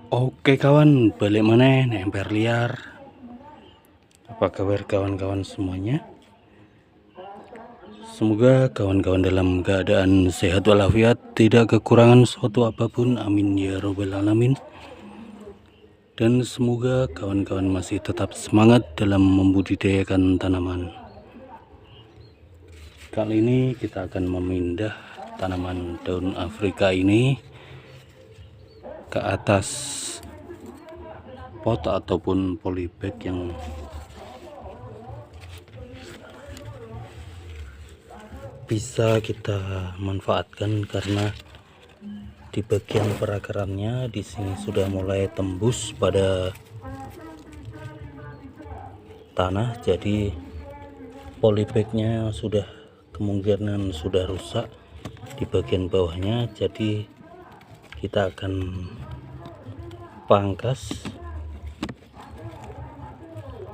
Oke kawan, balik mana emper liar. Apa kabar kawan-kawan semuanya? Semoga kawan-kawan dalam keadaan sehat walafiat, tidak kekurangan suatu apapun, amin ya robbal alamin. Dan semoga kawan-kawan masih tetap semangat dalam membudidayakan tanaman. Kali ini kita akan memindah tanaman daun Afrika ini ke atas pot ataupun polybag yang bisa kita manfaatkan, karena di bagian perakarannya di sini sudah mulai tembus pada tanah, jadi polybagnya sudah kemungkinan sudah rusak di bagian bawahnya. Jadi kita akan pangkas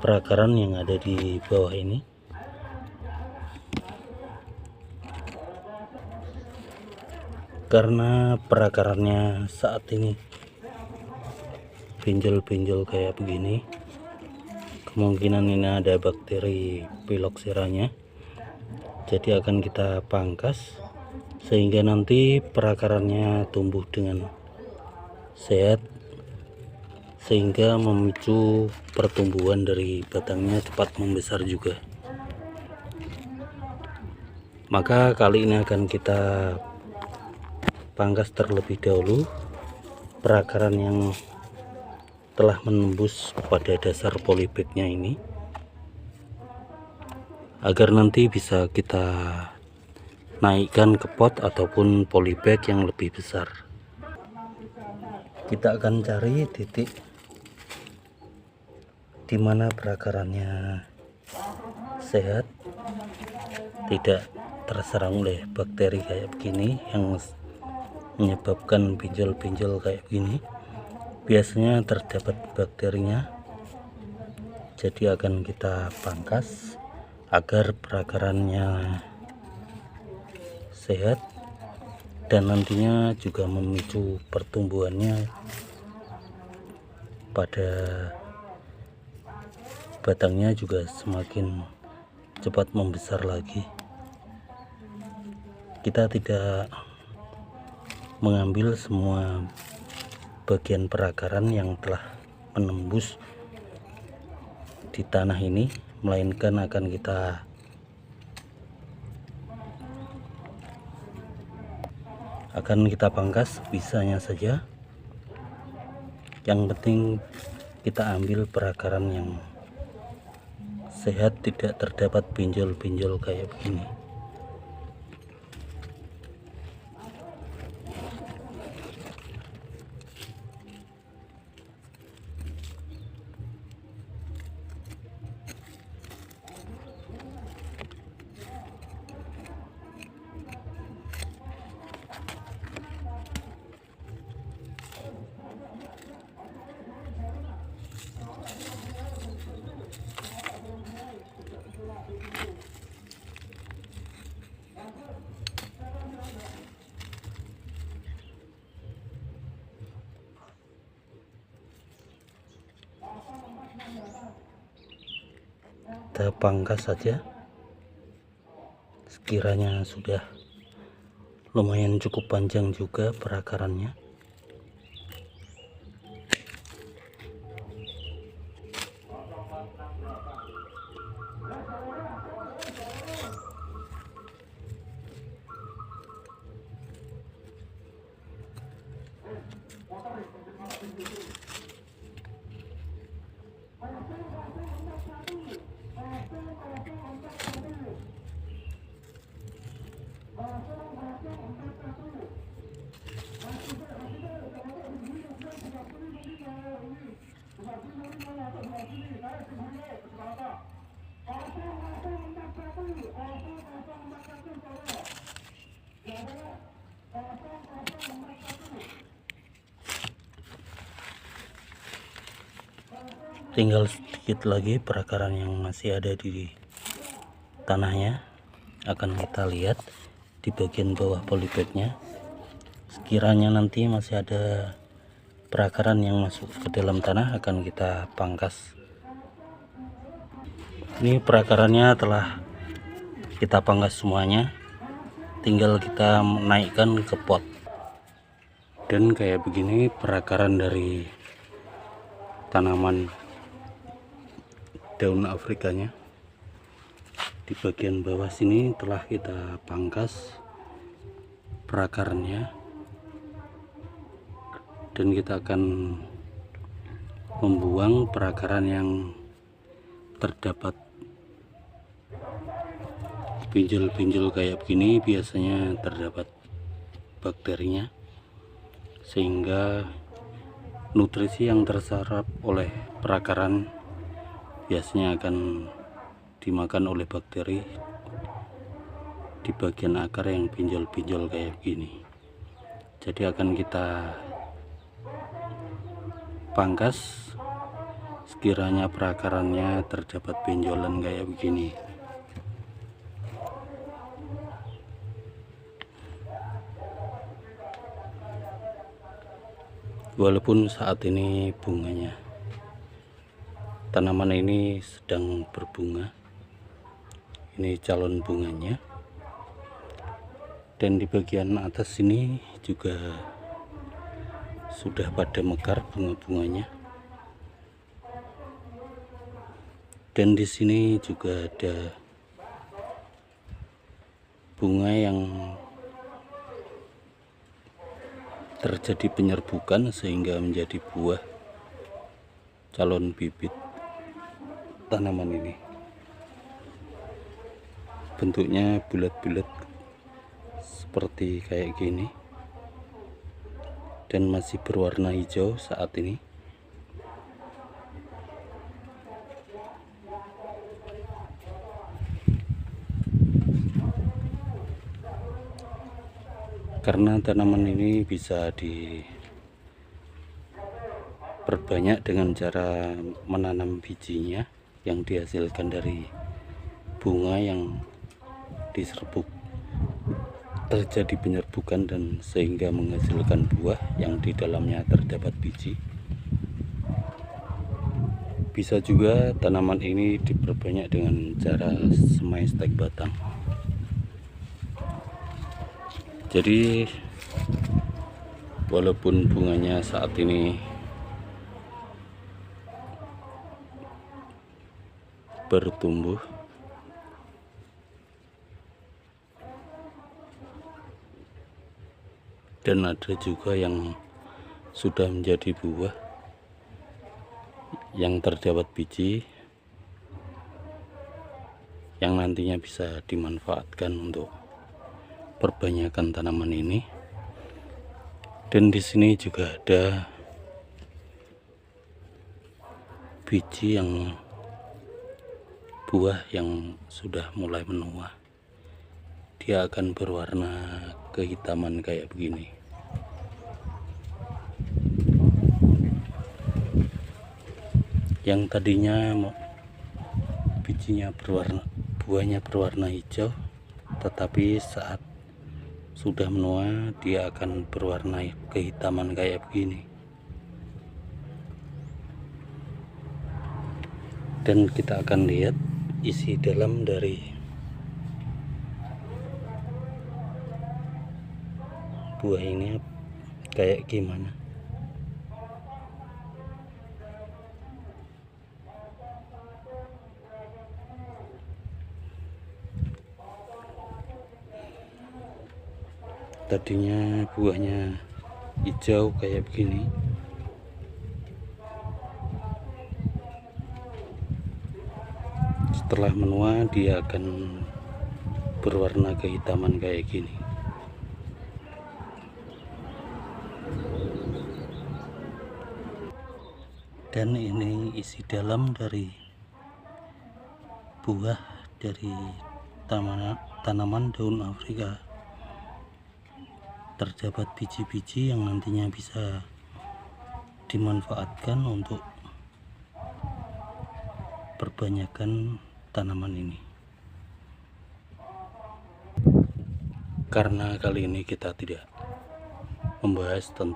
perakaran yang ada di bawah ini. Karena perakarannya saat ini benjol-benjol kayak begini, kemungkinan ini ada bakteri Phylloxera-nya. Jadi akan kita pangkas sehingga nanti perakarannya tumbuh dengan sehat, sehingga memicu pertumbuhan dari batangnya cepat membesar juga. Maka kali ini akan kita pangkas terlebih dahulu perakaran yang telah menembus pada dasar polybagnya ini, agar nanti bisa kita naikkan ke pot ataupun polybag yang lebih besar. Kita akan cari titik di mana perakarannya sehat, tidak terserang oleh bakteri kayak begini yang menyebabkan pinjol-pinjol kayak begini. Biasanya terdapat bakterinya. Jadi akan kita pangkas agar perakarannya sehat dan nantinya juga memicu pertumbuhannya pada batangnya juga semakin cepat membesar lagi. Kita tidak mengambil semua bagian perakaran yang telah menembus di tanah ini, melainkan akan kita pangkas bisanya saja. Yang penting kita ambil perakaran yang sehat, tidak terdapat pinjol-pinjol kayak begini. Kita pangkas saja sekiranya sudah lumayan cukup panjang juga perakarannya. Tinggal sedikit lagi perakaran yang masih ada di tanahnya akan kita lihat di bagian bawah polybagnya. Sekiranya nanti masih ada perakaran yang masuk ke dalam tanah akan kita pangkas. Ini perakarannya telah kita pangkas semuanya, tinggal kita naikkan ke pot. Dan kayak begini perakaran dari tanaman daun Afrikanya. Di bagian bawah sini telah kita pangkas perakarannya, dan kita akan membuang perakaran yang terdapat pinjol-pinjol kayak begini. Biasanya terdapat bakterinya, sehingga nutrisi yang terserap oleh perakaran biasanya akan dimakan oleh bakteri di bagian akar yang pinjol-pinjol kayak gini. Jadi akan kita pangkas sekiranya perakarannya terdapat benjolan kayak begini. Walaupun saat ini bunganya, tanaman ini sedang berbunga, ini calon bunganya, dan di bagian atas ini juga sudah pada mekar bunga-bunganya. Dan di sini juga ada bunga yang terjadi penyerbukan sehingga menjadi buah calon bibit tanaman ini. Bentuknya bulat-bulat seperti kayak gini dan masih berwarna hijau saat ini. Karena tanaman ini bisa diperbanyak dengan cara menanam bijinya yang dihasilkan dari bunga yang diserbuk, terjadi penyerbukan dan sehingga menghasilkan buah yang di dalamnya terdapat biji. Bisa juga tanaman ini diperbanyak dengan cara semai stek batang. Jadi walaupun bunganya saat ini bertumbuh, dan ada juga yang sudah menjadi buah yang terdapat biji yang nantinya bisa dimanfaatkan untuk perbanyakan tanaman ini. Dan di sini juga ada biji yang buah yang sudah mulai menua. Dia akan berwarna kehitaman kayak begini. Yang tadinya buahnya berwarna hijau, tetapi saat sudah menua dia akan berwarna kehitaman kayak begini. Dan kita akan lihat isi dalam dari buah ini kayak gimana. Tadinya buahnya hijau kayak begini, setelah menua dia akan berwarna kehitaman kayak gini. Dan ini isi dalam dari buah dari tanaman daun Afrika. Terdapat biji-biji yang nantinya bisa dimanfaatkan untuk perbanyakan tanaman ini. Karena kali ini kita tidak membahas tentang